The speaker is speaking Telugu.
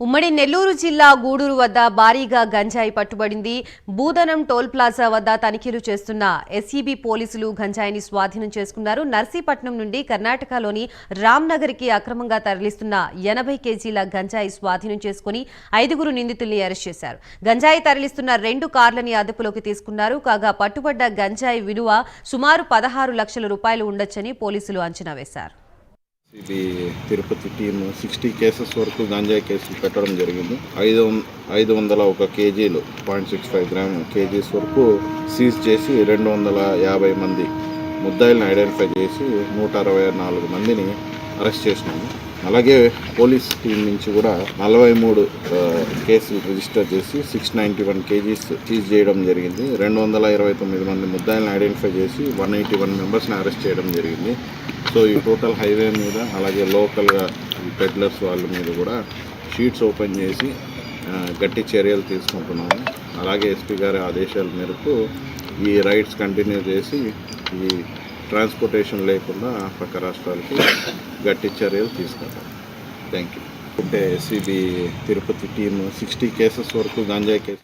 ఉమ్మడి నెల్లూరు జిల్లా గూడూరు వద్ద భారీగా గంజాయి పట్టుబడింది. బూదనం టోల్ ప్లాజా వద్ద తనిఖీలు చేస్తున్న ఎస్ఈబీ పోలీసులు గంజాయిని స్వాధీనం చేసుకున్నారు. నర్సీపట్నం నుండి కర్ణాటకలోని రామ్నగర్కి అక్రమంగా తరలిస్తున్న 80 కేజీల గంజాయి స్వాధీనం చేసుకుని 5 నిందితుల్ని అరెస్ట్ చేశారు. గంజాయి తరలిస్తున్న 2 కార్లని అదుపులోకి తీసుకున్నారు. కాగా పట్టుబడ్డ గంజాయి విలువ సుమారు 16 లక్షల రూపాయలు ఉండొచ్చని పోలీసులు అంచనా వేశారు. ఇది తిరుపతి టీమ్ 60 కేసెస్ వరకు గంజాయి కేసులు పెట్టడం జరిగింది. 501 కేజీలు 0.65 గ్రామ్ కేజీస్ వరకు సీజ్ చేసి 250 మంది ముద్దాయిలను ఐడెంటిఫై చేసి 164 మందిని అరెస్ట్ చేసినాము. అలాగే పోలీస్ టీం నుంచి కూడా 43 కేసులు రిజిస్టర్ చేసి 691 కేజీస్ సీజ్ చేయడం జరిగింది. 229 మంది ముద్దాయిలను ఐడెంటిఫై చేసి 181 మెంబర్స్ని అరెస్ట్ చేయడం జరిగింది. సో ఈ టోటల్ హైవే మీద అలాగే లోకల్గా పెడ్లర్స్ వాళ్ళ మీద కూడా షీట్స్ ఓపెన్ చేసి గట్టి చర్యలు తీసుకుంటున్నాము. అలాగే ఎస్పీ గారి ఆదేశాల మేరకు ఈ రైడ్స్ కంటిన్యూ చేసి ఈ ట్రాన్స్పోర్టేషన్ లేకుండా పక్క రాష్ట్రాలకి గట్టి చర్యలు తీసుకుంటాం. Thank you. అంటే ఎస్సీబీ తిరుపతి టీమ్ 60 కేసెస్ వరకు గంజాయి కేసు